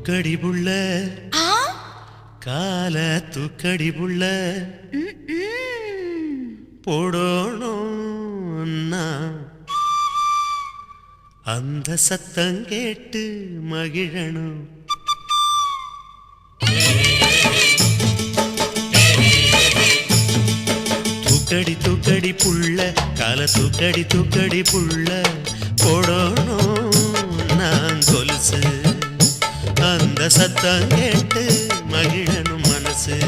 தூக்கடி புள்ள கால தூக்கடி புள்ள போடணும் அந்த சத்தம் கேட்டு மகிழணும். தூக்கடி தூக்கடி புள்ள கால தூக்கடி தூக்கடி புள்ள போடணும் நான் கொலுசு அந்த சத்தம் கேட்டு மகிழனும் மனசு.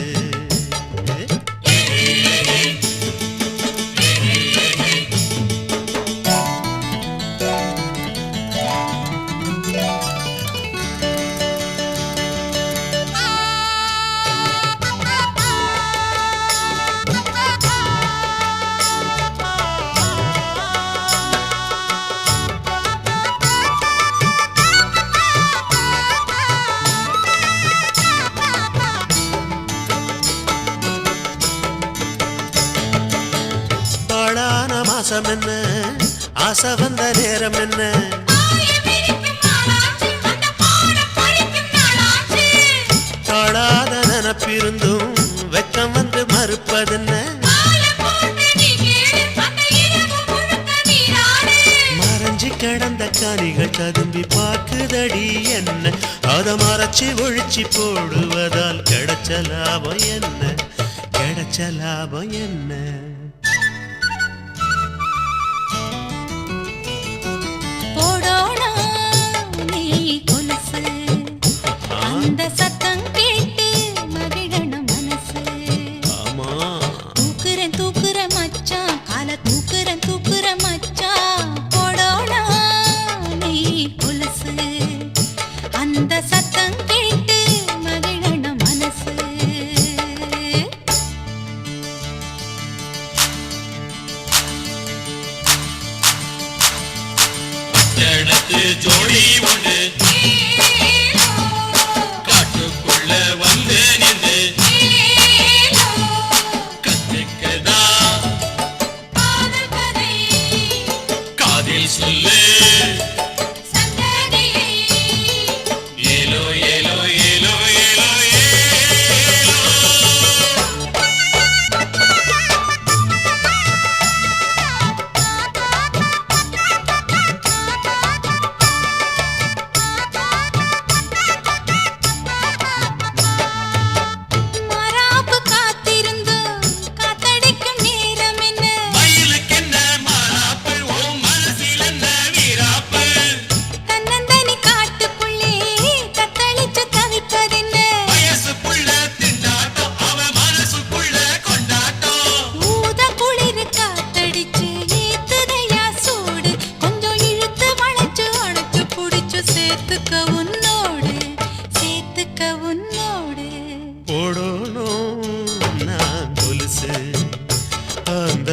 என்ன ஆசை வந்த நேரம் என்ன காடாத நினப்பிருந்தும் வெக்கம் வந்து மறுப்பதென்ன மறைஞ்சி கிடந்த காணிகள் ததும்பி பார்க்குதடி என்ன அதை மறைச்சி ஒழிச்சி போடுவதால் கிடைச்ச லாபம் என்ன கிடைச்ச லாபம் என்ன. ஜோடி ஒன்று காட்டுக்குள்ள வந்து நின்று கத்துக்கதா காதில் சொல்லு ஏலோ ஏலோ ஏலோ ஏலோ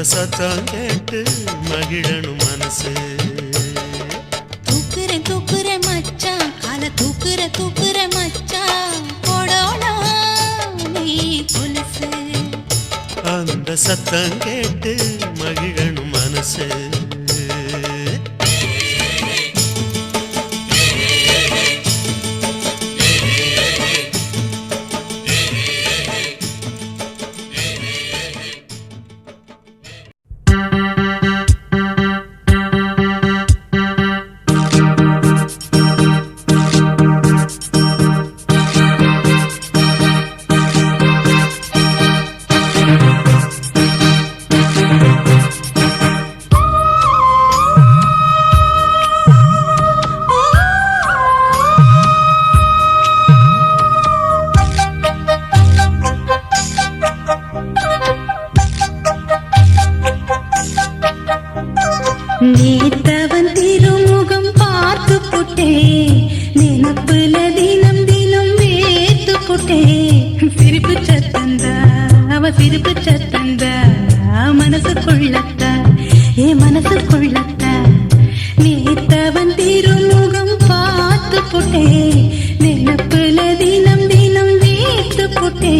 சத்தம் கேட்டு மகிழனும் மனசு. தூக்குற தூக்குற மச்சான் கால தூக்குற தூக்குற மச்சான் போடோனா நீ கொலுசு அந்த சத்தம் கேட்டு மகிழனும் மனசு. நேத்தவன் திருமுகம் பார்த்து புட்டே நினப்புல தினம் தினம் வேத்து புட்டே சிரிப்பு சத்தந்தா அவ சிரிப்பு சத்தந்தா மனசுக்குள்ளத்தா ஏ மனசுக்குள்ளத்தா நேத்தவன் திருமுகம் பார்த்து புட்டே நினப்புல தினம் தினம் வேத்து புட்டே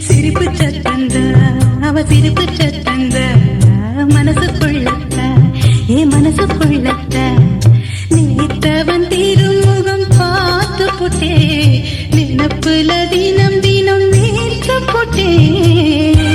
சிரிப்பு சத்தந்தா அவ சிரிப்பு சத்தந்தா மனசுக்குள்ளத்தா ஏ மனசுக்குள்ளத்த நேத்தவன் திருமுகம் பார்த்து புட்டே புட்டேன்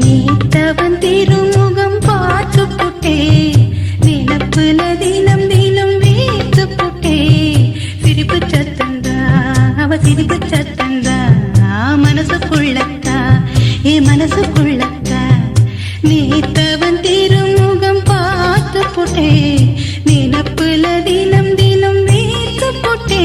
நீத்தவன் திருமுகம் பார்த்து புட்டே நினப்புல தினம் தினம் வீத்து புட்டே சிரிப்பு சத்தந்தா அவ சிரிப்பு சத்தந்தா மனசுக்குள்ளத்தா ஏ மனசுக்குள்ளத்தா நீத்தவன் திருமுகம் பார்த்து புட்டே நினப்புல தினம் தினம் வீத்து புட்டே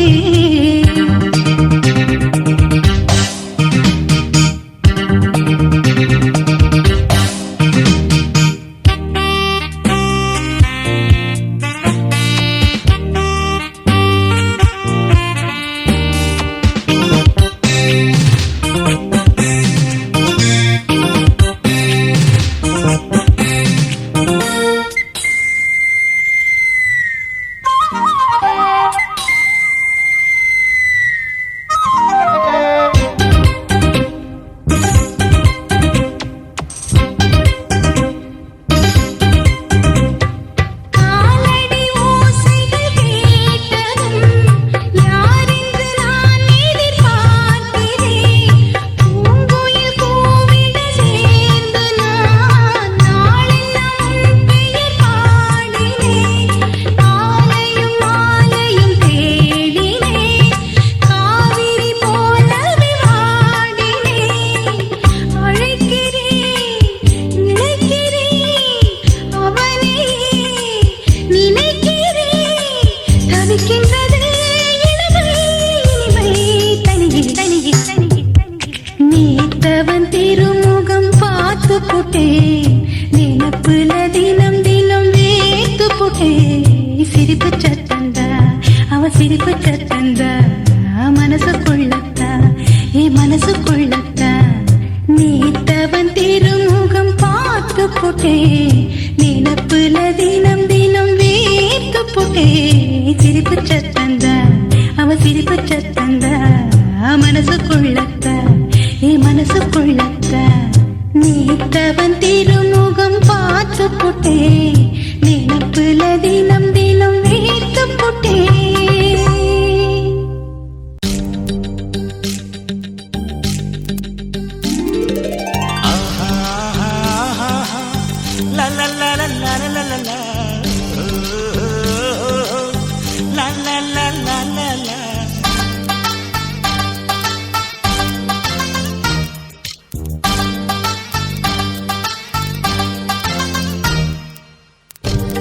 நீத்தவன் திருமுகம் பார்த்து புட்டேன் நினப்புல தினம் தினம் வேத்து புட்டேன் சிரிப்பு சத்தந்தா அவ சிரிப்பு சத்தந்தா மனசுக்குள்ளத்தா ஏ மனசுக்குள்ளத்தா நீத்தவன் திருமுகம் பார்த்து புட்டேன் நினப்புல தினம் தினம் வேத்து புட்டேன் சிரிப்பு சத்தந்தா அவ சிரிப்பு சத்தந்தா மனசுக்குள்ளத்தா ஏ மனசுக்குள்ளத்தா நீத்தவன் திருமுகம் பார்த்து புட்டே நினப்புல தினம் தினம் வீத்து புட்டே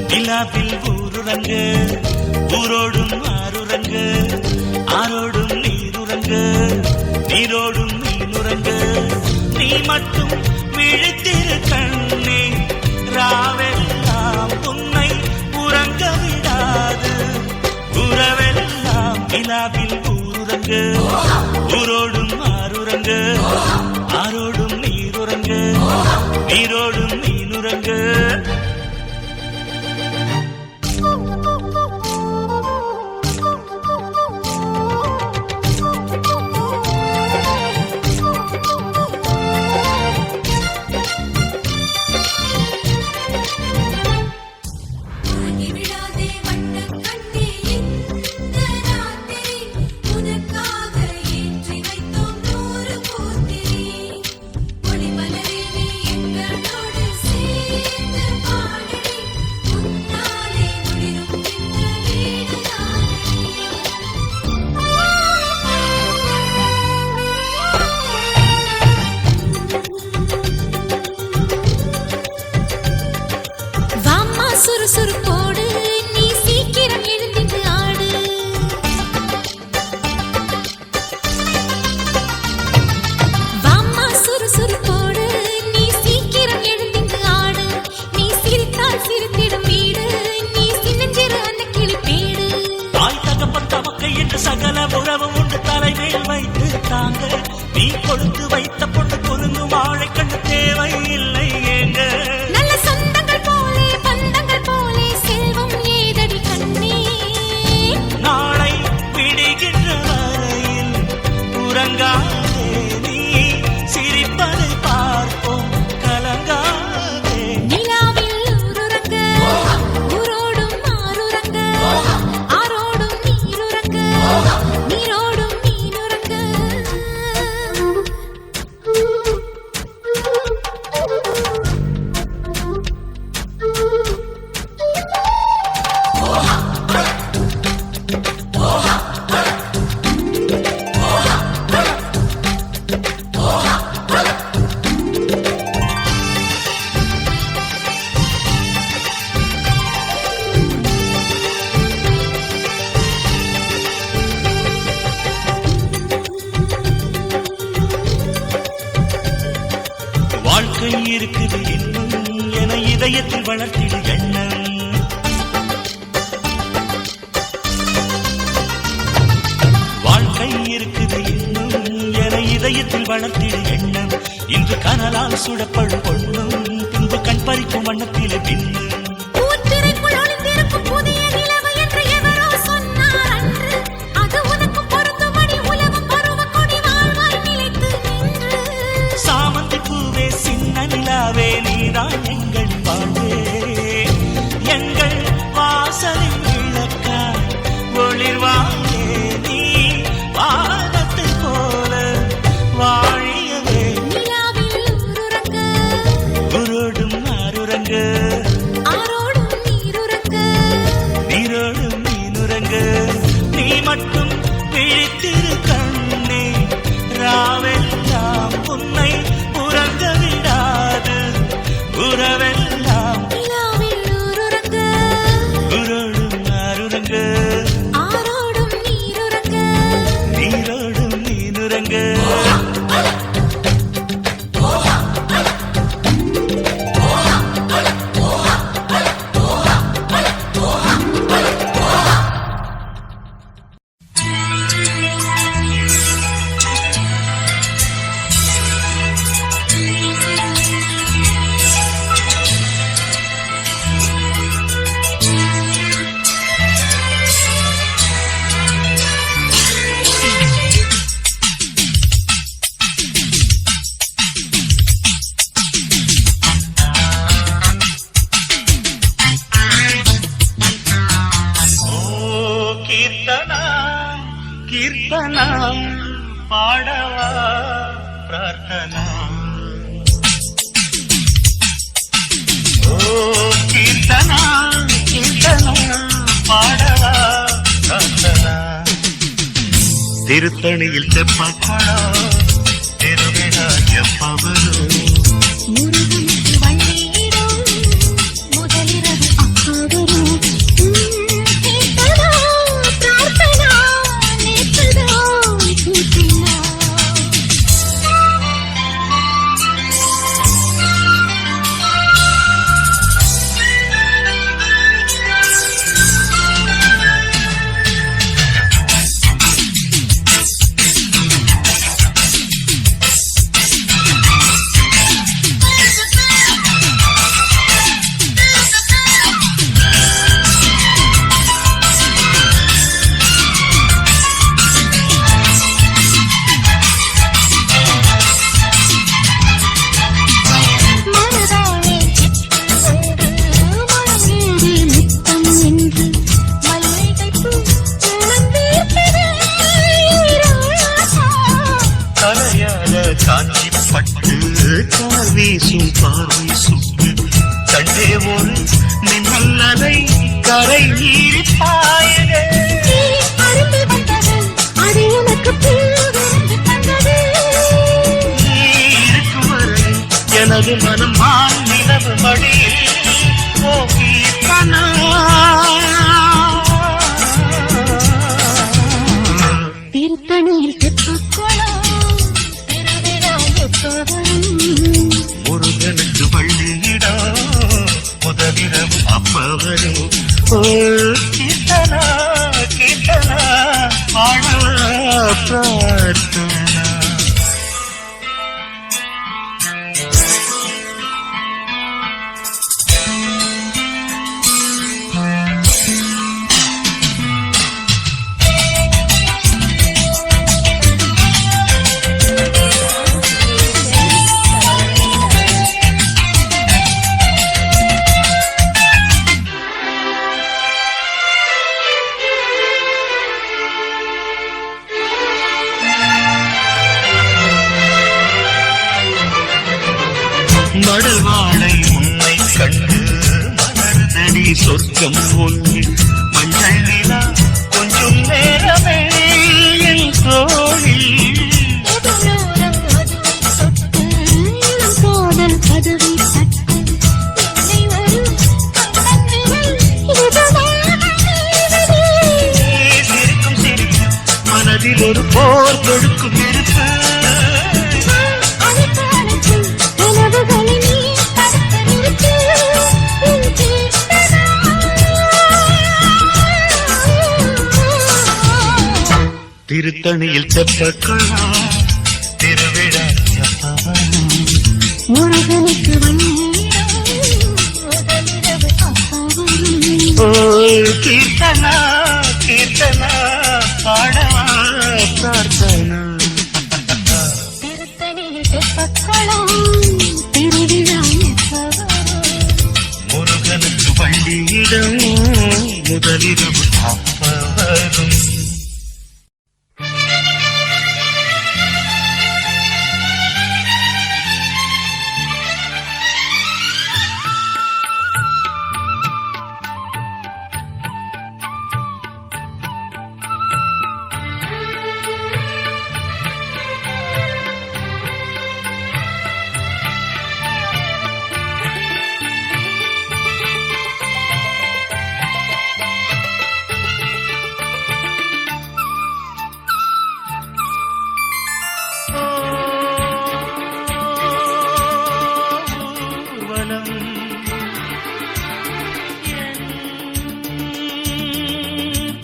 நிலாவில் ஊருறங்கு ஊரோடும் ஆறுறங்கு ஆரோடும் நீருறங்கு நீரோடும் மீனுறங்கு நீ மட்டும் விழித்திரு கண்ணே ராவெல்லாம் உன்னை உறங்க விடாது உறவெல்லாம் நிலாவில் ஊருறங்கு ஊரோடும் ஆறுறங்கு ஆரோடும் நீருறங்கு நீரோடும் மீனுறங்கு உனக்காக உறங்காதே நீ சிரிப்பதை பார்ப்போம் கலங்காதே நிலாவில் ஊருறங்க ஊரோடும் ஆறுறங்க ஆரோடும் நீருறங்க நீரோடும் மீனுறங்க வாழ்க்கை இருக்குது இன்னும் என இதயத்தில் வளர்த்திடு எண்ணம் வாழ்க்கை இருக்குது இன்னும் என இதயத்தில் வளர்த்திடு எண்ணம் இன்று கனலால் சுடப்படும் பொண்ணும் பின்பு கண் பறிக்கும் வண்ணத்திலே பின்னும் பூத்திரைக்குள் ஒளிந்திருக்கும் புதிய நிலவு என்று எவரோ சொன்னார் அன்று அது உனக்கு பொருந்தும்படி உலகம் பருவ கொடி வாழ்வாய் நிலைத்து நின்று சாமந்தி பூவே சின்ன நிலாவே நீதான் எங்கள் வாழ்வே எங்கள் வாசலில் விளக்காய் ஒளிர்வாயே நீ வானத்தை போல வாழியவே நிலாவில் ஊருறங்க குருடும் ஆருறங்க ஆரோடும் நீருறங்க நீரோடும் மீனுறங்க நீ மட்டும் விழித்திரு கண்ணே ராவெல்லாம் உன்னை உறங்க விடாது உறவெல்லாம் நிலாவில் ஊருறங்க குருடும் ஆருறங்க ஆரோடும் நீருறங்க நீரோடும் மீனுறங்க கீர்த்தனா கீர்த்தனா பாடவா பிரார்த்தனா ஓ கீர்த்தனா கீர்த்தனா பாடவா பிரார்த்தனா திருத்தணியில் செப்பக்குளம் திருவிழா எப்பவரும் முருகனுக்கு வள்ளியிடம் முதலிரவு அப்பாவரும் கீர்த்தனா பிரார்த்தனா நேற்றுதான் கூட்டினா மனதானே மனமேறி முத்தம் என்று மல்லிகை பூ மணந்தீர்த்தது ராசா கலையாத காஞ்சி பட்டு கால் வீசும் பார்வை சுட்டு கண்டே ஒரு மின்னலை கரை நீரி பாயதே அரும்பி வந்தது அது எனக்கு பூவிருந்து தந்தது நீ இருக்கும் வரை எனது மனம் மான் நிலவு மடியில் ஓ கீர்த்தனா திருத்தணியில் தெப்பக்குளம் திருவிழா எப்பவரும் முருகனுக்கு வள்ளியிடம் முதலிரவு அப்பவரும் ஓ கீர்த்தனா கீர்த்தனா பாடவா பிரார்த்தனா மடவாளை உன்னை கண்டு மலர்தடி சொர்க்கம் ஒன்று மஞ்சள் நிலா கொஞ்சம் நேரமே என் தோழி எதனோரம் மதுவை தொட்டு இளம் காதல் கதவை தட்டு என்னை வரும் கண்ணங்கள் இதுதான் சிரிக்கும் சிரிப்பு மனதில் ஒரு போர் கொடுக்கும் நெருப்பு திருத்தணியில் தெப்பக்குளம் திருவிழா முருகனுக்கு கீர்த்தனா கீர்த்தனா பாடவா பிரார்த்தனா திருத்தணியில் தெப்பக்குளம் திருவிழா முருகனுக்கு பள்ளியிடம் முதலிரவு அப்பவரும்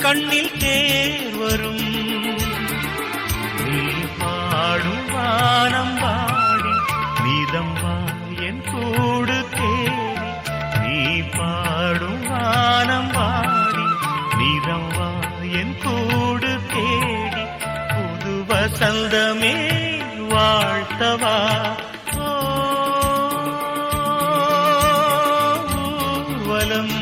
கண்ணில் தேர் வரும் நீ பாடும் வானம் பாடி நீதம் வா என் கூடு தேடி நீ பாடும் வானம் பாடி நீதம் வா என் கூடு தேடி புது வசந்தமே வாழ்த்தவா ஊர்வலம்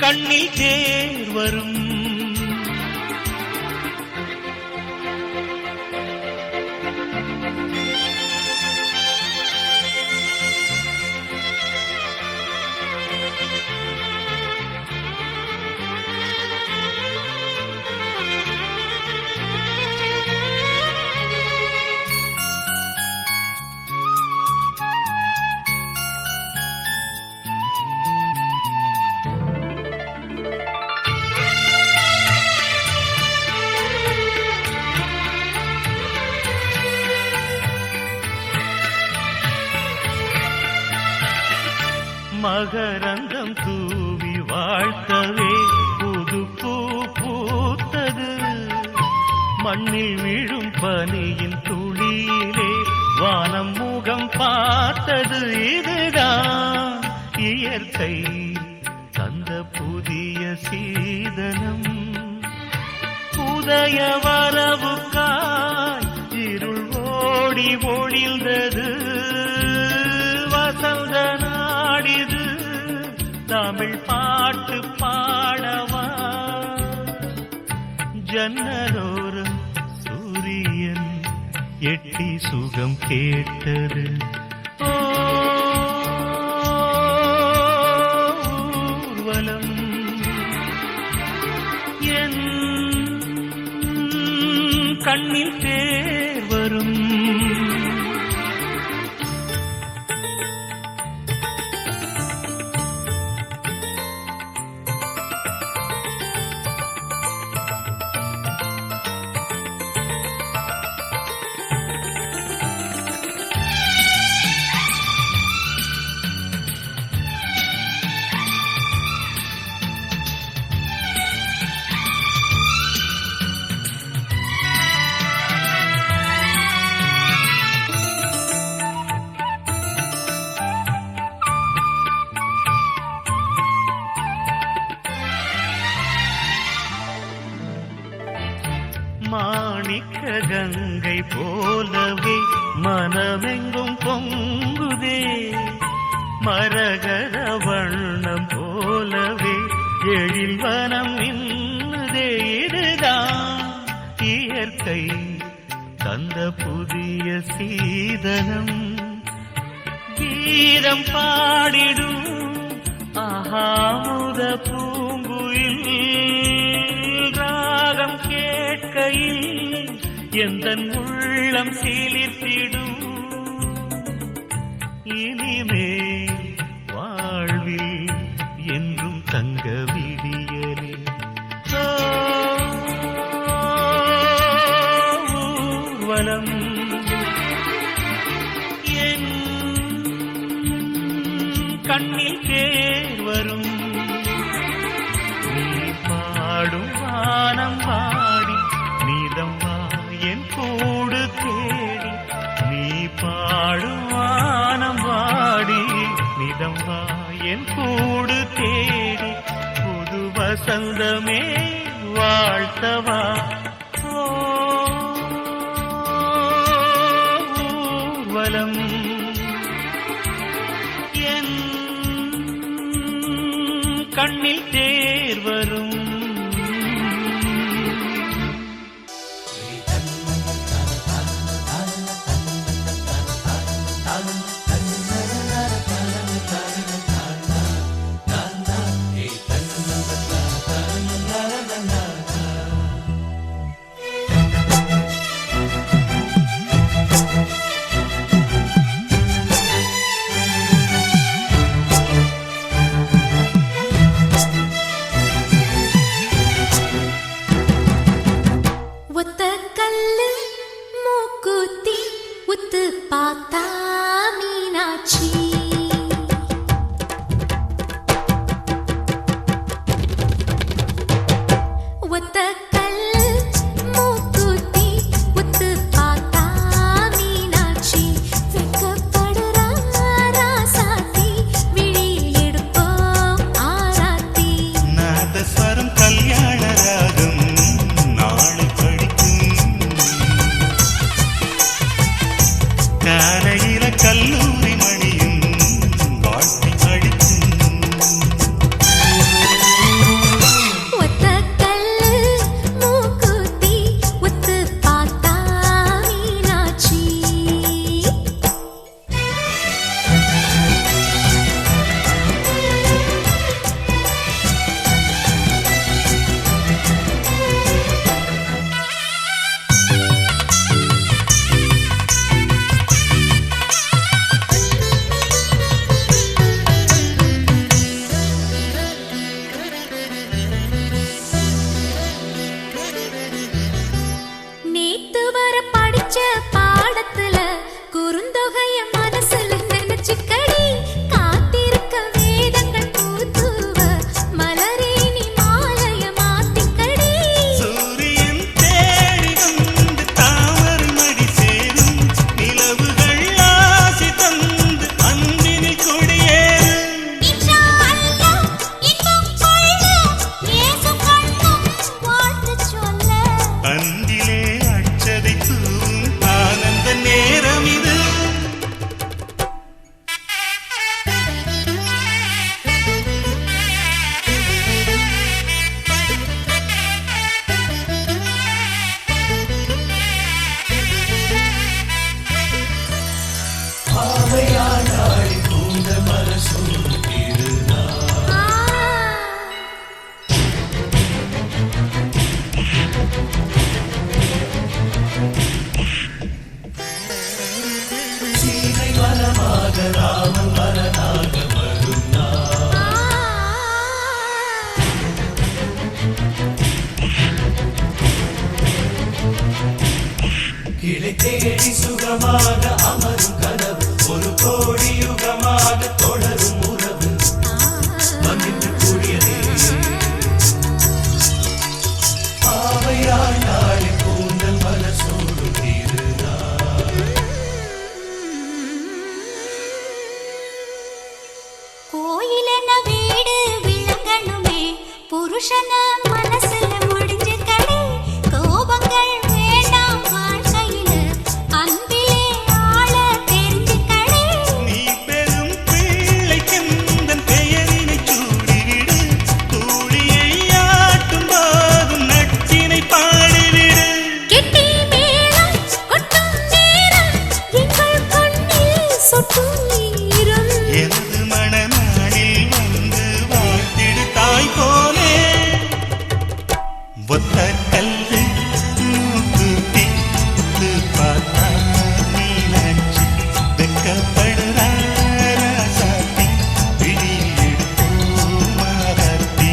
கண்ணில் தேர் வரும் மகரந்தம் தூவி வாழ்த்தவே புது பூ பூத்தது மண்ணில் விழும் பனியின் துளியிலே வானம் முகம் பார்த்தது இதுதான் இயற்கை தந்த புதிய சீதனம் உதய வரவுக்காய் இருள் ஓடி ஒளிந்தது வசந்த நாடிது தமிழ் பாட்டு பாடவா ஜன்னலோரம் சூரியன் எட்டி சுகம் கேட்டது ஊர்வலம் என் கண்ணில் தேர் வரும் மாணிக்க கங்கை போலவே மனமெங்கும் பொங்குதே மரகத வண்ணம் போலவே எழில் வனம் இன்னதே இதுதான் இயற்கை தந்த புதிய சீதனம் கீதம் பாடிடும் ஆகாமுத பூங்குயில் ராகம் கேட்கையில் எந்தன் உள்ளம் சிலிர்த்திடும் இனிமே வாழ்வில் என்றும் தங்க விடியலே ஊர்வலம் என் கண்ணில் தேர் வரும் நீ பாடும் வானம் வாடி நீதம் வா என் கூடு தேடி நீ பாடும் வானம் வாடி நீதம் வா என் கூடு தேடி புது வசந்தமே வாழ்த்தவா ஊர்வலம் என் கண்ணில் தேர் வரும் ஒத்த கல்லு மூக்குத்தி உத்து பார்த்தா மீனாட்சி ஒத்த கல்லு மூக்குத்தி உத்து பார்த்தா மீனாட்சி வெக்கப்படுறா ராசாத்தி விழியில் எடுப்போம் ஆராத்தி நாதஸ்வரம் கல்யாண ராகம் நாளை படிக்கும் காலையில கல்லூரி மணியும் வாழ்த்தி அடிக்கும் ஒத்த கல்லு மூக்குத்தி உத்து பார்த்தா மீனாட்சி நேத்து வர படிச்ச பாடத்துல குறுந்தொகைய மனசுல நினைச்சுக்கடி காத்திருக்க வேதங்கள் பூத்துவ மலரே நீ மாலைய மாத்திக்கடி சூரியன் தேடி வந்து தாமரை மடி சேரும் நிலவுகள் ஆசி தந்து அன்பினில் கொடியேறும் இன்ஷா அல்லாஹ் இன்பம் கொள்ள இயேசு கண்ணும் வாழ்த்து சொல்ல அன்பிலே அச்சதை தூவும் ஆனந்த நேரம் இது கிளை தேடி சுகமாக அமரும் கனவு ஒரு கோடி யுகமாக தொடரும் உறவு மன்னித்து கூடியதே ஆவையால் நாளை கூந்தல் மனசோடு திருநாள் கோயிலென வீடு விளங்கணுமே புருஷன மனசுல முடிஞ்சு கடை கோபங்கள் வேண்டாம் வாழ்க்கையில அன்பிலே ஆள தெரிஞ்சு கடை நீ ஒத்த கல்லு மூக்கு பித்து பார்த்தா மீனாட்சி வெக்கப்படுறா ராசாத்தி விழி எடுப்போம் மாறாத்தி.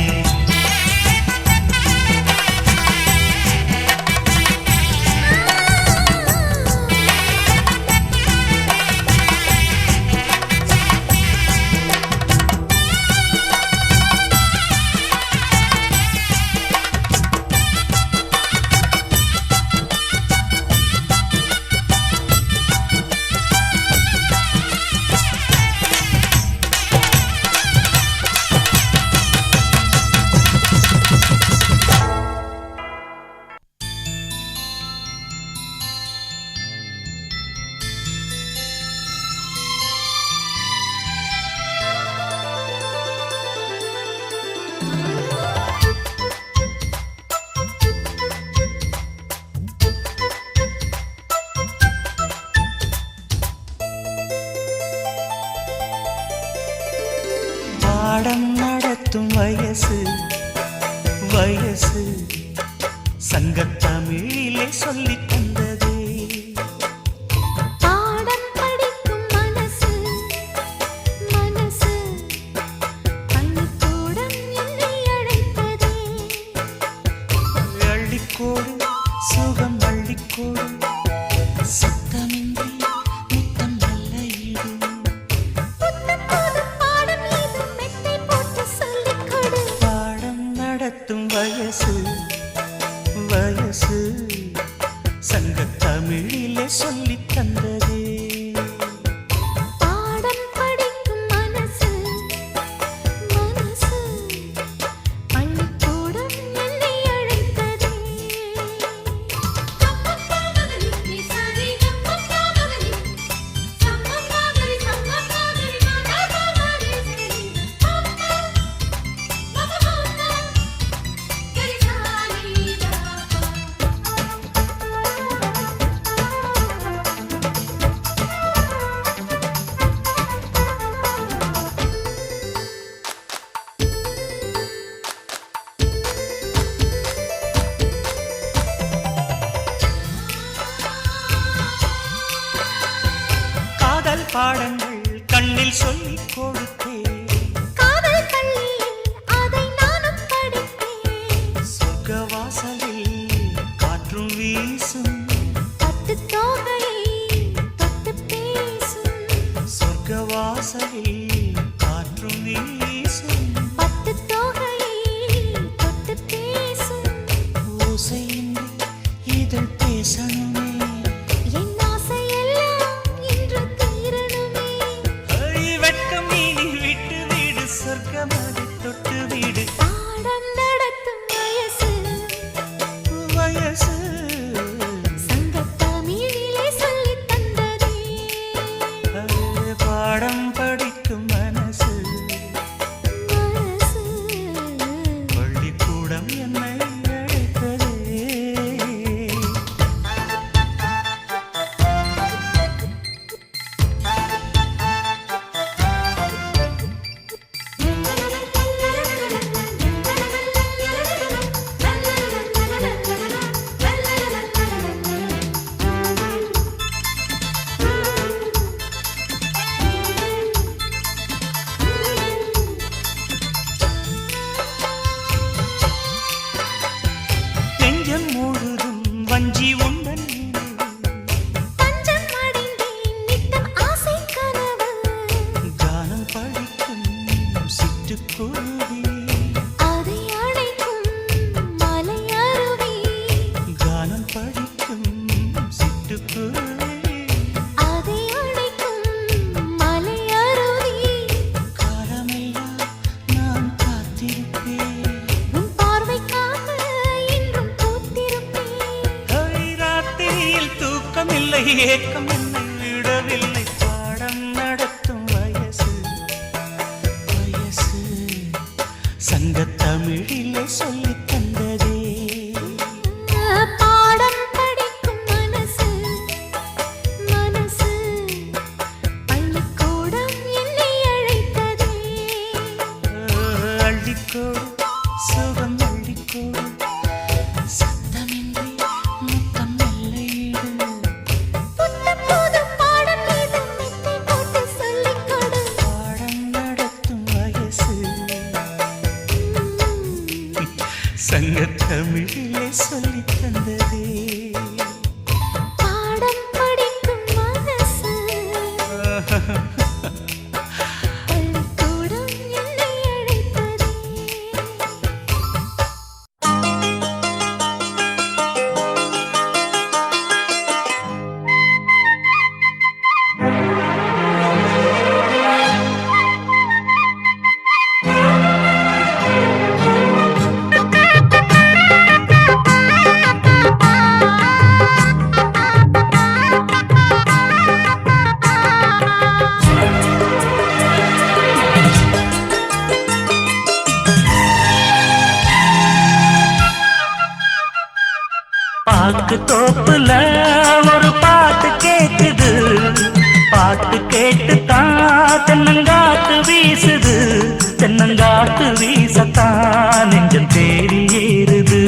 பாடம் நடத்தும் வயசு வயசு சங்கத்தமிழிலே சொல்லித் தந்ததே. பாடம் படிக்கும் மனசு மனசு பள்ளிக்கூடம் என்னை அழைத்ததே. அள்ளிக்கோடு சுகம் அள்ளிக்கோடு சத்தமின்றி முத்தம் நல்ல ஈடு. புத்தம் புதும் பாடம் ஏதும் மெத்தை போட்டு சொல்லிக் கொடு. பாடம் நடத்தும் வயசு வயசு சங்கத்தமிழிலே சொல்லித் தந்ததே. பாடம் படிக்கும் மனசு மனசு பள்ளிக்கூடம் என்னை அழைத்ததே. கப்பப்பாகலி சாரி கப்பப்பாகலி சம்மப்பாகலி சம்மப்பாகலி நாடாபாகலி பப்பா பப்பா கரி சாரி தாபா. காதல் பாடங்கள் கண்ணில் சொல்லிக் கொடுத்தேன். காதல் பள்ளியில் அதை நானும் படித்தேன். சொர்க்க வாசலில் காற்றும் வீசும் பட்டுத் தோகையை தொட்டுப் பேசும். சொர்க்க வாசலில் காற்றும் வீசும் பட்டுத் தோகையை தொட்டுப் பேசும். ஓசையின்றி இதழ் பேசணுமே. என் ஆசையெல்லாம் இன்று தீரணுமே. வெட்கம் நீ விட்டு வீடு சொர்க்கமாக தொட்டு வீடு. பாடம் நடத்தும் வயசு வயசு சங்கத்தமிழிலே சொல்லித் தந்ததே. பாடம் படிக்கும் மனசு மனசு பள்ளிக்கூடம் என்னை அழைத்ததே. நெஞ்சம் முழுதும் வஞ்சி உண்டன் தஞ்சம் அடைந்தேன் நித்தம் ஆசை கனவு. கானம் படிக்கும் சிட்டுக்குருவி. அதை அழைக்கும் மலை அருவி. கானம் படிக்கும் சிட்டுக்குருவி. அதை அழைக்கும் மலை அருவி. காலமெல்லாம் நான் காத்திருப்பேன். உன் பார்வைக்காக என்றும் பூத்திருப்பேன். ராத்திரியில் தூக்கமில்லை ஏக்கம் என்னை விடவில்லை. பாடம் நடத்தும் வயசு வயசு சங்கத்தமிழிலே சொல்லித் தந்ததே. பாடம் படிக்கும் மனசு மனசு பள்ளிக்கூடம் என்னை அழைத்ததே. அள்ளிக்கோடு சுகம் அள்ளிக்கோடு தமிழிலே சொல்லி தந்ததே பாடம் படிக்கும் மனசு பள்ளிக்கூடம் என்னை அழைத்ததே பாக்கு தோப்புல ஒரு பாட்டு கேக்குது பாட்டு கேட்டுத்தான் தென்னங்காத்து வீசுது தென்னங்காத்து வீசத்தான் நெஞ்சம் தேடி ஏறுது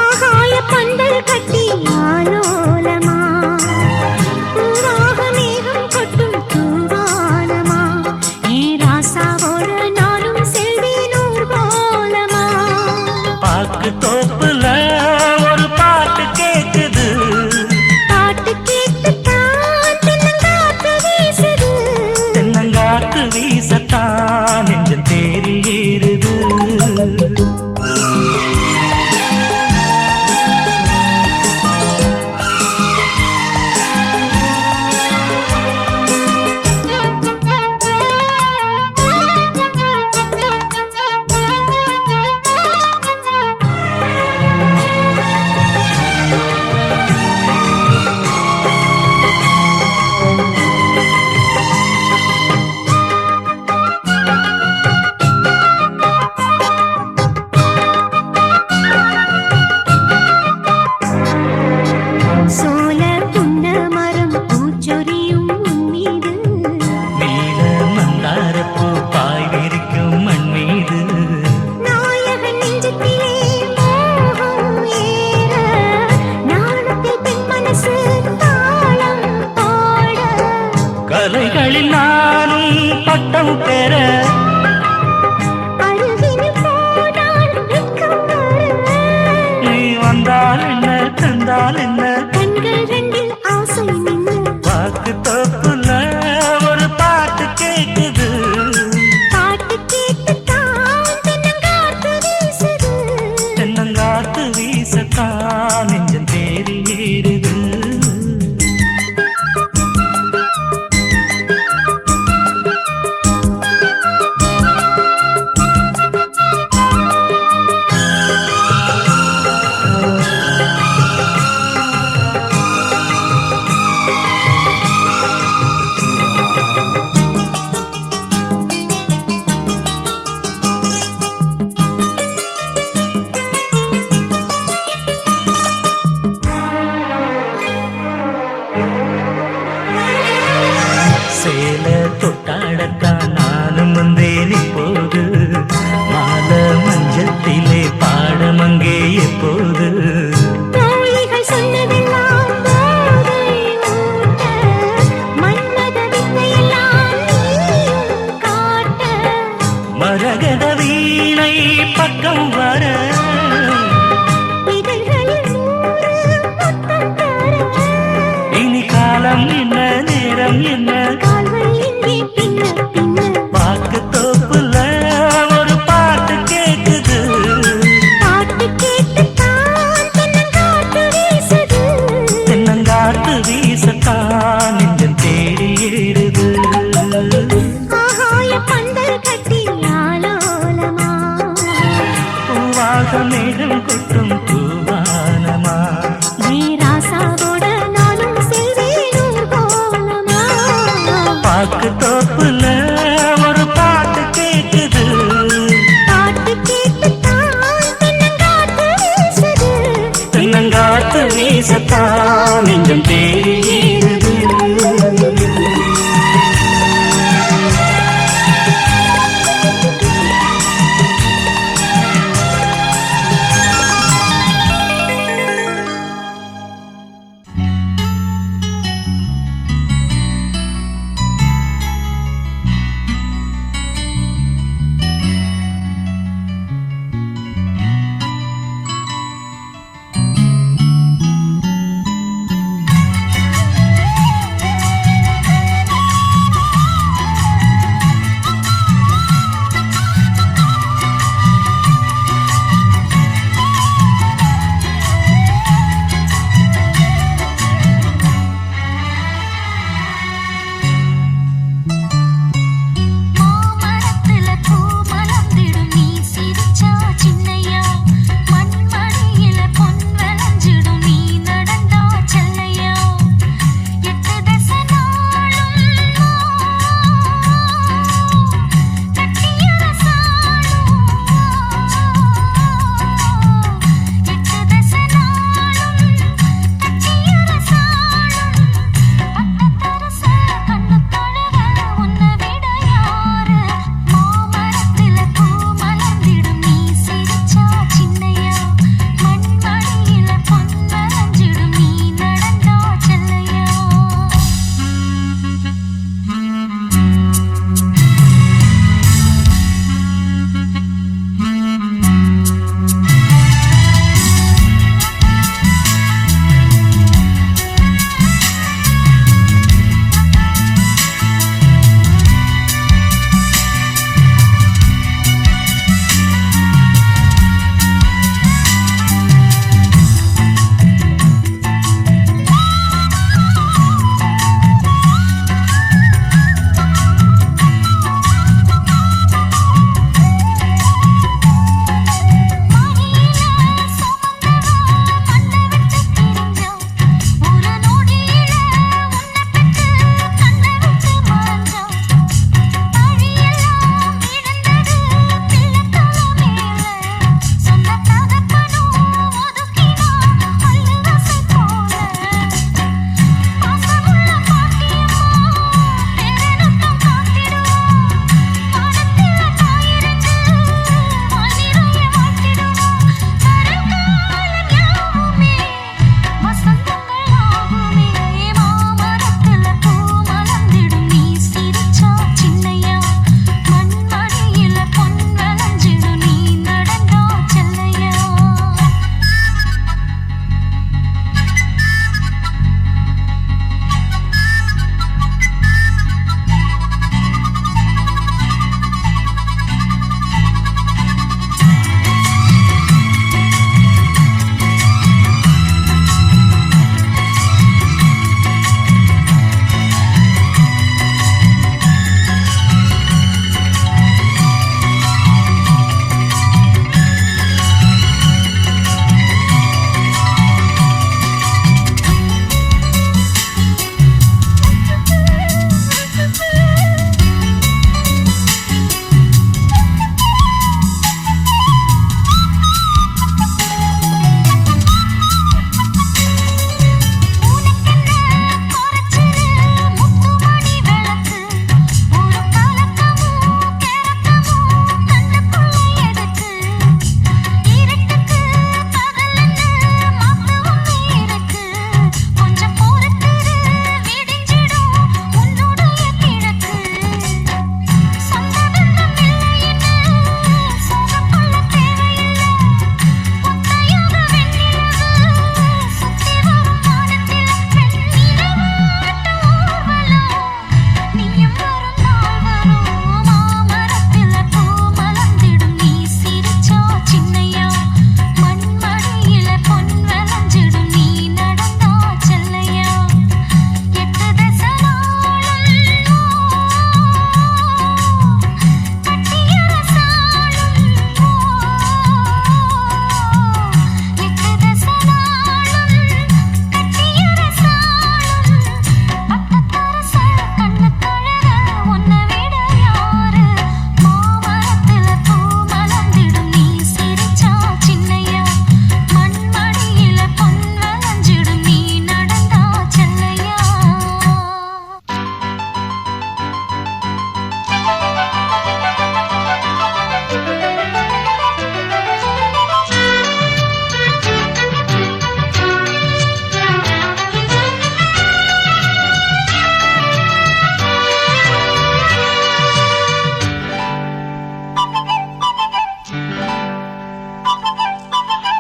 ஆகாய பந்தல் கட்டி ஆலோலமா பூவாக மேகம் கொட்டும் தூவானமா ஏ ராசாவோட நானும் செல்வேன் ஊர்வலமா பாக்கு தோப்புல ஒரு பாட்டு கேக்குது பாட்டு கேட்டுத்தான் தென்னங்காத்து வீசுது தென்னங்காத்து வீசத்தான் நெஞ்சம் தேடி ஏறுது சோல புன்ன மரம் பூச்சொரியும் மீது நீல மந்தாரப்பூ பாய் விரிக்கும் மண் மீது நாயகன் நெஞ்சத்திலே மோகம் ஏற நாணத்தில் பெண் மனசு தாளம் பாட கலைகளில் நானும் பட்டம் பெற அருகினில் போனால் வெட்கம் வர நீ வந்தால் என்ன தந்தால் என்ன கண்கள் ரெண்டில் ஆசை நின்று பாக்கு தோப்புல ஒரு பாட்டு கேக்குது பாட்டு கேட்டுத்தான் தென்னங்காத்து வீசுது தென்னங்காத்து வீசத்தான் நெஞ்சம் தேடி ஏறுது சேல தொட்டாடத்தான் நானும் வந்தேன் இப்போது மாலை மஞ்சத்திலே பாடம் அங்கே எப்போது தோழிகள் சொன்னதெல்லாம் போதை ஊட்ட மன்மத வித்தையெல்லாம் நீயும் காட்ட மரகத வீணை பக்கம் வர இதழ்களில் 100 முத்தம் தர இனி காலம் என்ன நேரம் என்ன கால்கள் இன்றி பின்ன பின்ன பாக்கு தோப்புல ஒரு பாட்டு கேக்குது பாட்டு கேட்டுத்தான் தென்னங்காத்து வீசுது தென்னங்காத்து வீசத்தான் நெஞ்சம் தேடி ஏறுது ஆகாய பந்தல் கட்டி ஆலோலமா பூவாக மேகம் கொட்டும் பூவானமா ஏ ராசாவோட நானும் செல்வேன் ஊர்வலமா பாக்கு தோப்புல ஒரு பாட்டு கேக்குது பாட்டு கேட்டுத்தான் தென்னங்காத்து வீசுது தென்னங்காத்து வீசத்தான் நெஞ்சம் தேடி ஏறுது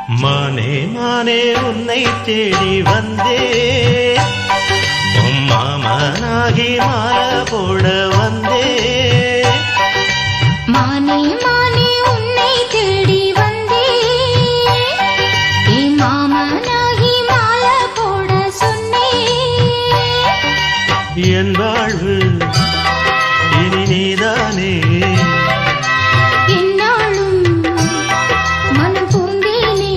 மானே மானே உன்னை தேடி வந்தே மாமனாகி மாலை போட வந்தே மானே மானே உன்னை தேடி வந்தே மாமனாகி மாலை போட சொன்னே என் வாழ்வு இனி நீதானே என்னாலும் மனம் பூந்தேனே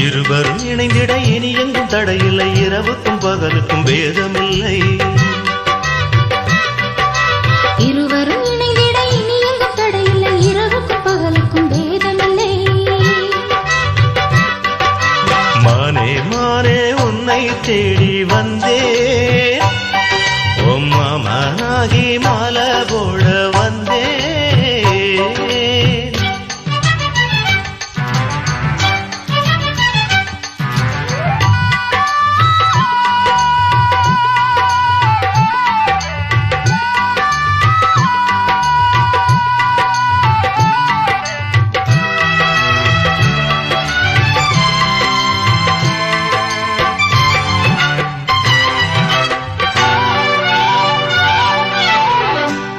இருவரும் இணைந்திட இனி எங்கும் தடையில்லை இரவுக்கும் பகலுக்கும் பேதமில்லை இருவரும் இணைந்திட இனி எங்கும் தடையில்லை இரவுக்கும் பகலுக்கும் பேதமில்லை மானே மானே உன்னை தேடி வந்தே மாமனாகி மாலை போட வந்தே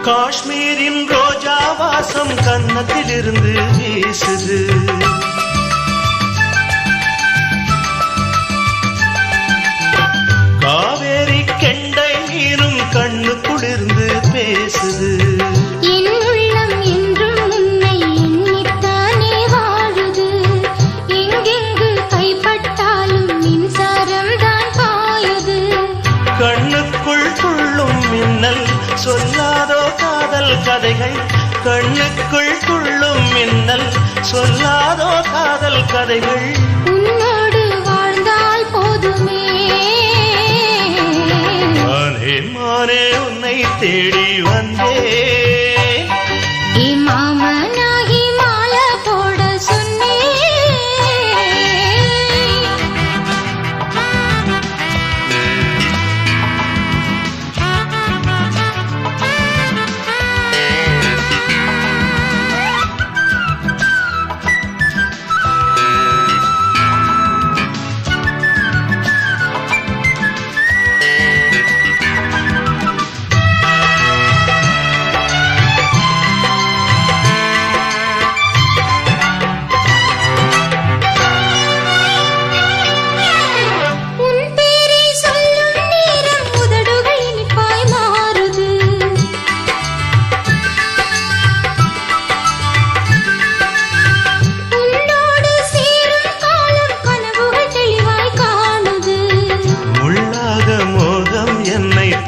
காஷ்மீரின் ரோஜா வாசம் கன்னத்திலிருந்து வீசுது காவேரி கெண்டை நீரும் கண்ணு குளிர்ந்து பேசுது என் உள்ளம் என்றும் உன்னை எண்ணித்தானே வாழுது எங்கெங்கு கைப்பட்டாலும் மின்சாரம் தான் பாயுது கண்ணுக்குள் துள்ளும் மின்னல் சொல்லாதோ காதல் கதைகள் கண்ணுக்குள் துள்ளும் மின்னல் சொல்லாதோ காதல் கதைகள் உன்னோடு வாழ்ந்தால் போதுமே மானே மானே உன்னை தேடி வந்தே மாமனாகி மாலை போட சொன்னே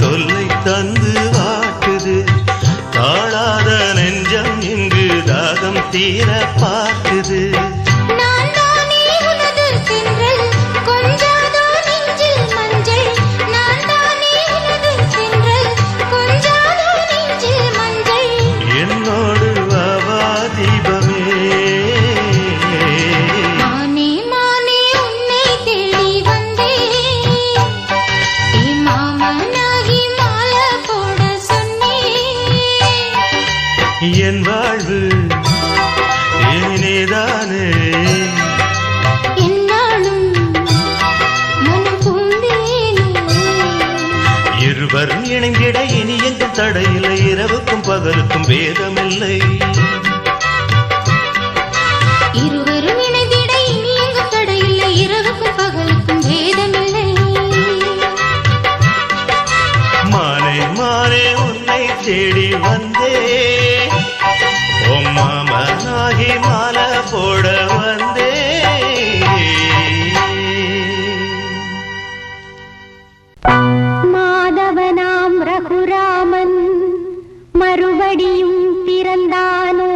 தொல்லை தந்து வாட்டுது தாழாத நெஞ்சம் இங்கு தாகம் தீர பார்க்குது நான் தானே உனது தென்றல் கொஞ்சாதோ நெஞ்சில் மஞ்சள் நான் தானே உனது தென்றல் கொஞ்சாதோ நெஞ்சில் மஞ்சள் என்னோடு வாவா தீபமே மானே மானே உன்னை தேடி வந்தேன் மாமனாகி மாலை போட சொன்னேன் என் வாழ்வு இனிதானே என்னாலும் மனம் பூந்தேனே இருவரும் இணைந்திட இனி எங்கும் தடையில்லை இரவுக்கும் பகலுக்கும் பேதமில்லை இருவரும் இணைந்திட இனி எங்கும் தடையில்லை இரவுக்கும் பகலுக்கும் பேதமில்லை மானே மானே உன்னை தேடி வந்தே மாமனாகி மாலை போட வந்தே மாதவனாம் ரகுராமன் மறுபடியும் பிறந்தானோ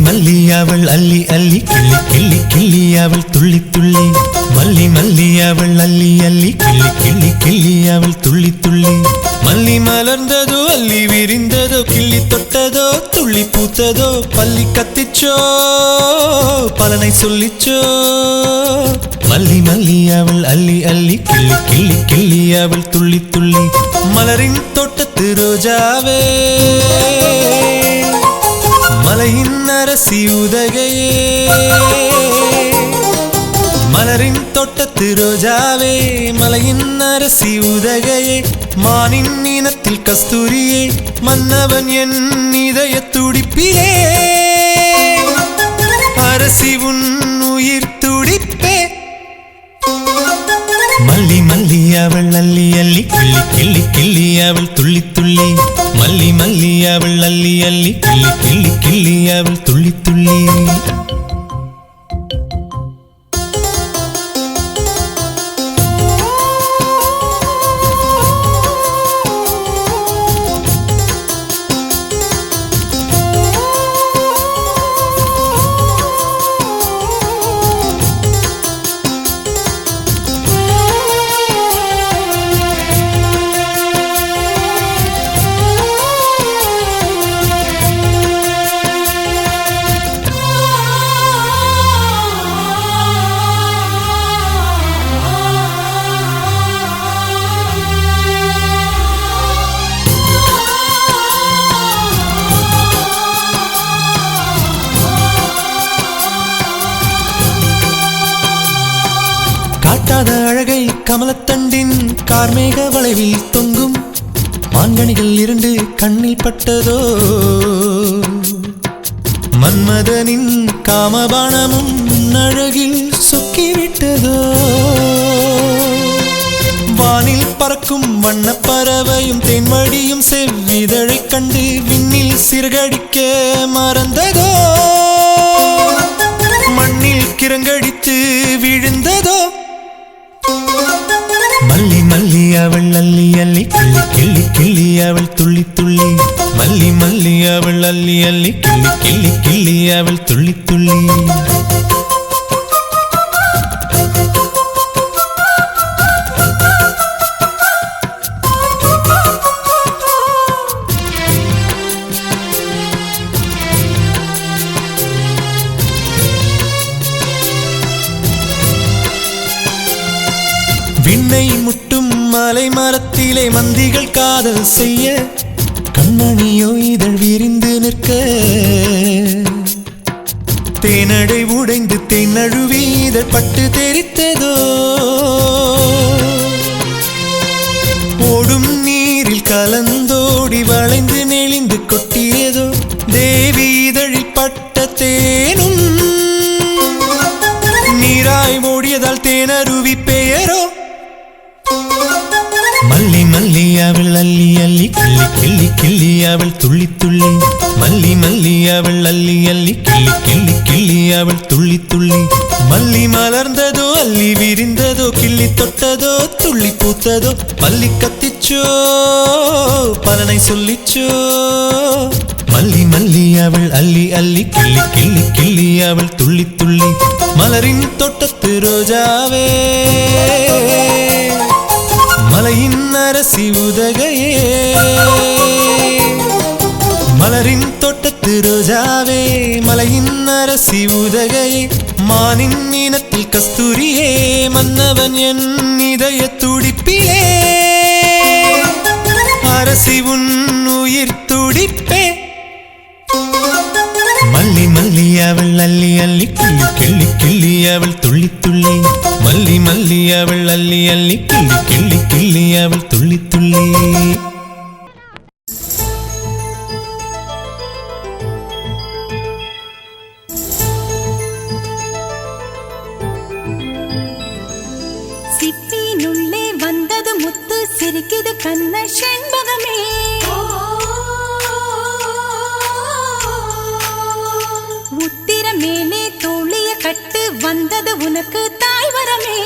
மல்லி அவள் அள்ளி அள்ளி கிள்ளி கிள்ளி கிள்ளி அவள் துள்ளி துள்ளி மல்லி மல்லி அவள் அள்ளி அள்ளி கிள்ளி கிள்ளி கிள்ளி அவள் துள்ளி துள்ளி மல்லி மலர்ந்ததோ அள்ளி விரிந்ததோ கிள்ளி தொட்டதோ துள்ளி பூத்ததோ பள்ளி கத்திச்சோ பலனை சொல்லிச்சோ மல்லி மல்லி அவள் அள்ளி அள்ளி கிள்ளி கிள்ளி கிள்ளி அவள் துள்ளி துள்ளி மலரின் தோட்டத்து ரோஜாவே மலையின் அரசி உதகையே மலரின் தோட்டத்து ரோஜாவே மலையின் அரசி உதகையே மானின் இனத்தில் கஸ்தூரியே மன்னவன் என் இதய துடிப்பிலே அரசி உன் உயிர் துடிப்பே மல்லி மல்லி அவள் அள்ளி அள்ளி கிள்ளி கிள்ளி கிள்ளி அவள் துள்ளி துள்ளி மல்லி மல்லி அவள் அள்ளி அள்ளி கிள்ளி கிள்ளி கிள்ளி அவள் துள்ளி துள்ளி காட்டாத அழகை கமலத்தண்டின் கார்மேக வளைவில் தொங்கும் மான்கணிகள் இரண்டு கண்ணில் பட்டதோ மன்மதனின் காமபானமும் அழகில் சொக்கிவிட்டதோ வானில் பறக்கும் வண்ணப் பறவையும் தென்வடியும் செவ்விதழைக் கண்டு விண்ணில் சிறகடிக்க மறந்ததோ மண்ணில் கிறங்கடித்து விழுந்ததோ மல்லி மல்லி அவள் அள்ளி அள்ளி கிள்ளி கிள்ளி கிள்ளி அவள் துள்ளி துள்ளி மல்லி மல்லி அவள் அள்ளி அள்ளி கிள்ளி கிள்ளி கிள்ளி அவள் துள்ளி துள்ளி விண்ணை முட்டும் மலை மரத்திலே மந்திகள் காதல் செய்ய கண்மணியோ இதழ் விரிந்து நிற்க தேனடை உடைந்து தேனழுவி இதழ் பட்டு தெரித்ததோ ஓடும் நீரில் கலந்தோடி வளைந்து நெளிந்து கொட்டியதோ தேவி இதழில் பட்ட தேனும் நீராய் ஓடியதால் தேனருவி பெயரோ மல்லி மல்லி அவள் அள்ளி அள்ளி கிள்ளி கிள்ளி கிள்ளி அவள் துள்ளி துள்ளி மல்லி மல்லி அவள் அள்ளி அள்ளி கிள்ளி கிள்ளி கிள்ளி அவள் துள்ளி துள்ளி மல்லி மலர்ந்ததோ அள்ளி விரிந்ததோ கிள்ளி தொட்டதோ துள்ளி பூத்ததோ பள்ளி கத்திச்சோ பலனை சொல்லிச்சோ மல்லி மல்லி அவள் அள்ளி அள்ளி கிள்ளி கிள்ளி கிள்ளி அவள் துள்ளி துள்ளி மலரின் தோட்டத்து ரோஜாவே மலையின் அரசி உதகையே மலரின் தோட்டத்து ரோஜாவே மலையின் அரசி உதகையே மானின் இனத்தில் கஸ்தூரியே மன்னவன் என் இதய துடிப்பிலே அரசி உன் உயிர் துடிப்பே மல்லி மல்லி அவள் அள்ளி அள்ளி கிள்ளி கிள்ளி கிள்ளி அவள் துள்ளி துள்ளி மல்லி மல்லி அவள் அள்ளி அள்ளி கிள்ளி கிள்ளி கிள்ளி அவள் துள்ளி துள்ளி சிப்பினுள்ளே வந்தது முத்து சிரிக்குது கண்ண செண்பகமே உத்திர மேலே தோழிய கட்டு வந்தது உனக்கு தாய் வரமே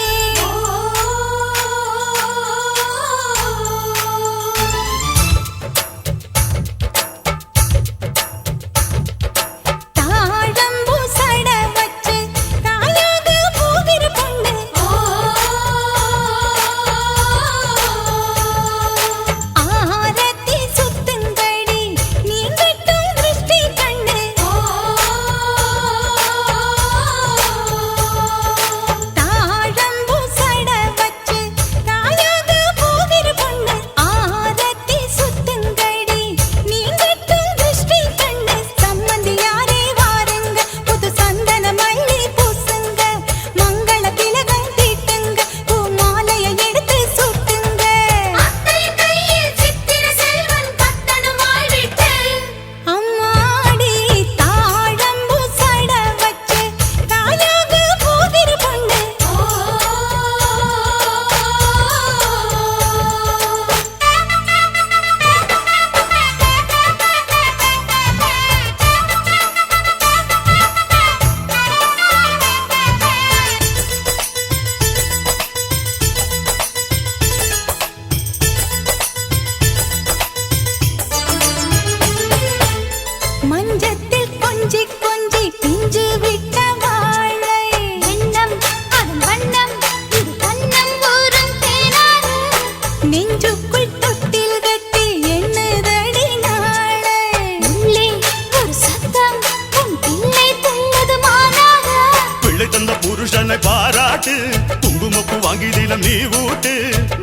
நெஞ்சுக்குள் தொட்டில் கட்டி எண்ணுதடி நாளை உள்ளே ஒரு சத்தம் உன் பிள்ளை துள்ளது மானாக பிள்ளை தந்த புருஷனை பாராட்டு குங்குமப்பு வாங்கி தினம் நீ ஊட்டு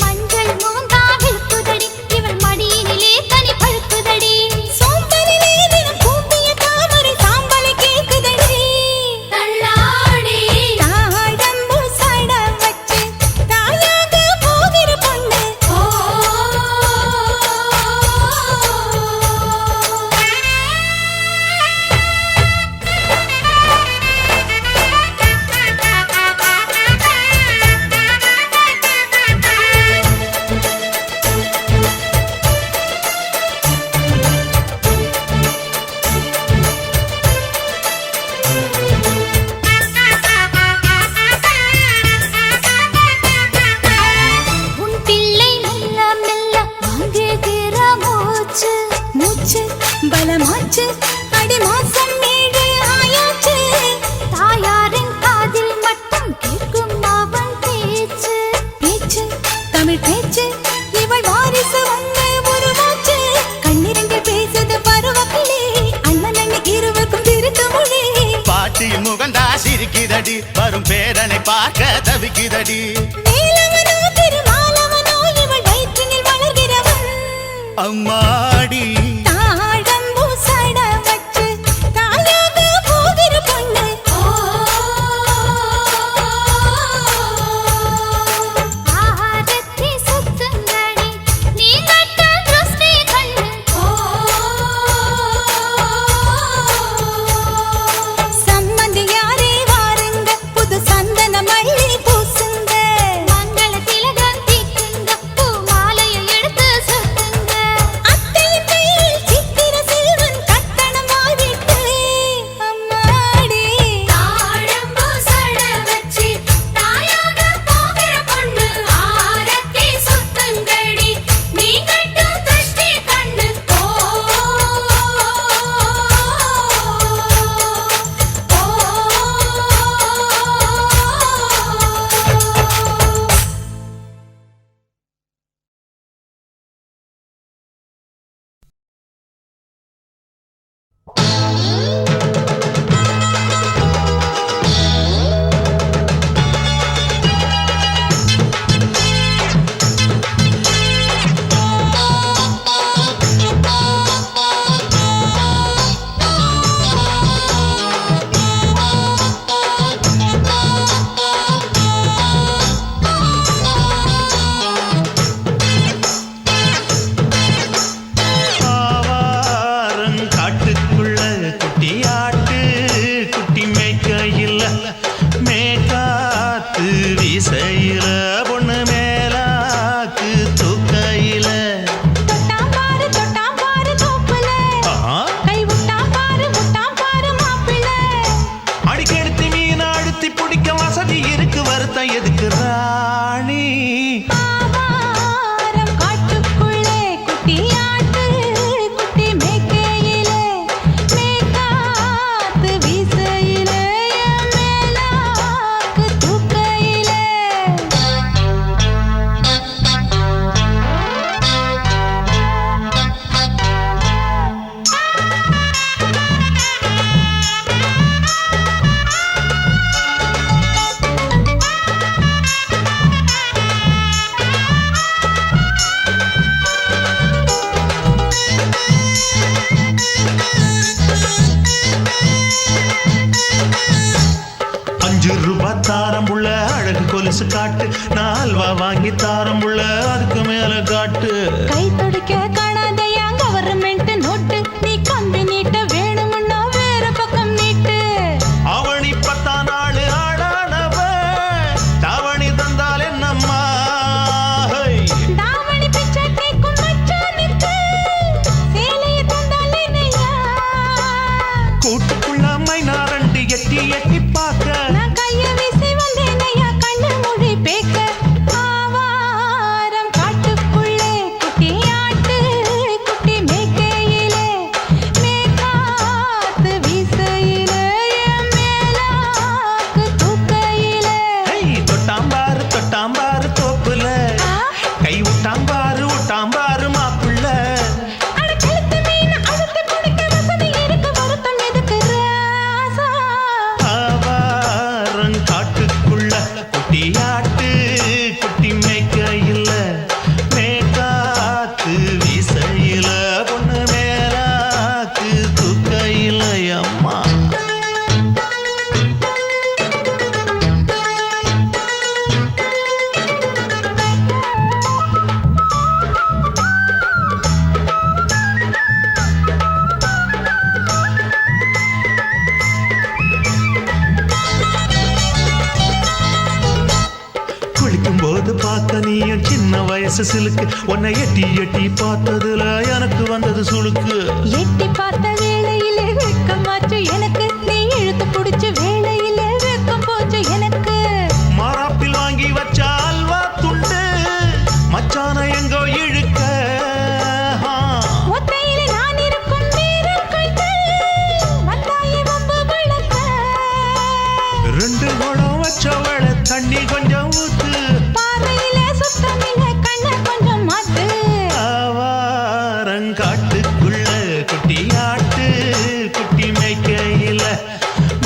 மஞ்சள் மோந்தாவில் குதடி இவள் மடியினிலே தனி பழுக்குதடி சோம்பலிலே தினம் கூப்பிய தாமரை சாம்பலை கேக்குதடி தள்ளாடி தாழம்பு சட வச்சு தாயாக போகிற பொண்ணு உன் பிள்ளை மெல்ல மெல்ல வாங்குகிற மூச்சு மூச்சு பலமாச்சு அடி மாசம் 7 ஆயாச்சு தாயாரின் காதில் மட்டும் கேட்கும் அவன் பேச்சு பேச்சு தமிழ் பேச்சு இவள் வாரிசு வந்து உருவாச்சு கண்ணிரண்டில் பேசுது பருவக்கிளி அண்ணன் அண்ணி இருவருக்கும் திருத்து மொழி பாட்டியின் முகந்தா சிரிக்குதடி வரும் பேரனை பார்க்க தவிக்குதடி வேலவனோ திருமாலவனோ இவள் வயிற்றினில் வளர்கிறவன் அம்மாடி தாழம்பூ சட வச்சு தாயாக போகிற பொண்ணு ஆரத்தி சுத்துங்கடி நீ கட்ட திருஷ்டி கண்ணு சம்மந்தி யாரே வாருங்க புது சந்தன மல்லி பூசுங்க மங்கள திலகம் தீக்குங்க பூ மாலையை எடுத்து சுத்துங்க அத்தையின் கையில் சித்திர செல்வன் கட்டணம் வாங்கிட்டு அம்மாடி தாழம்பூ சட வச்சு தாயாக போகிற பொண்ணு ஆரத்தி சுத்துங்கடி நீ கட்டும் திருஷ்டி கண்ணு ஆவாரம் காட்டுக்குள்ள குட்டியாட்டு குட்டி மேய்க்கையில் மேற்காத்து வீசையில பொண்ணு மேலாக்கு தூக்கையில தொட்டாம் பாரு தோப்புல கை விட்டாம் பாரு மாப்பிள்ள அடிக்கெடுத்து மீன் அழுத்தி பிடிக்க வசதி இருக்கு வருத்தம் எதுக்கு ராணி ஆவாரம் காட்டுக்குள்ளே குட்டியாட்டு குட்டி மேய்க்கையிலே மேற்காத்து வீசையிலே மேலாக்கு தூக்கையிலே ₹5 தாரம்புள்ள அழகு கொலுசு காட்டு 4 ரூபா வாங்கி தாரம்புள்ள அதுக்கு மேல காட்டு கை துடிக்க காணாதையா கவர்மெண்ட் நோட்டு நீ கம்பி நீட்ட வேணும்னா வேற பக்கம் நீட்டு அவனி 10 நாள் ஆடானவ தாவணி தந்தால் என்னம்மா தாவணி பிச்சை கேக்கும் மச்சானுக்கு சேலையை தந்தாலே நையா கூட்டுக்குள்ள மைனாரண்டி எட்டி எட்டி பார்க்க நான் கைய வீசி வந்தேன் ஐயா கண்ணு மொழி பேக்க ஆவாரம் காட்டுக்குள்ளே குட்டியாட்டு மனசு சிலுக்கு உன்னை எட்டி எட்டி பார்த்ததுல எனக்கு வந்தது சுளுக்கு எட்டி பார்த்த வேளையிலே வெட்கமாச்சு எனக்கு நீ இழுத்து பிடிச்ச வேளையிலே வெட்கம் போச்சு எனக்கு மாறாப்பில் வாங்கி வச்ச அல்வா துண்டு மச்சான எங்கோ இழுக்க ஒத்தையிலே நான் இருக்கும் நேரம் கண்டு வந்தாயே வம்பு வளர்க்க ரெண்டு குடம் வச்சவள தண்ணி கொஞ்சம் ஊத்து பார்வையிலே சுத்தமில்ல கண்ண கொஞ்சம் மாத்து ஆவாரங்காட்டுக்குள்ள குட்டியாட்டு குட்டி மேய்க்கையில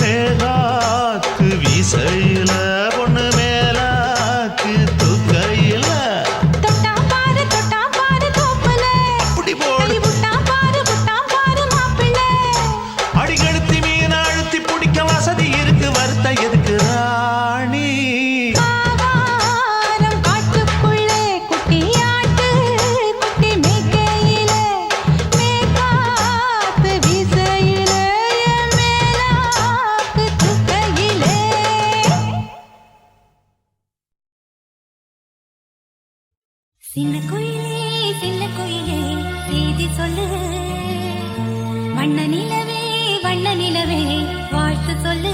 மேகாத்து வீசையில பொண்ணு மேலாக்கு தூக்கையில தொட்டா பாரு தோப்புல அப்படி போடு கை விட்டா பாரு மாப்பிள்ளை அடிகழுத்தி மீன் அழுத்தி பிடிக்க வசதி இருக்கு வருத்த எதுக்கு ராணி ஆவாரம் காட்டுக்குள்ளே குட்டியாட்டு குட்டி மேய்க்கையிலே மேகாத்து வீசையிலே என் மேலாக்கு தூக்கையிலே சின்ன குயிலே செய்தி சொல்லு வண்ண நிலவே வாழ்த்து சொல்லு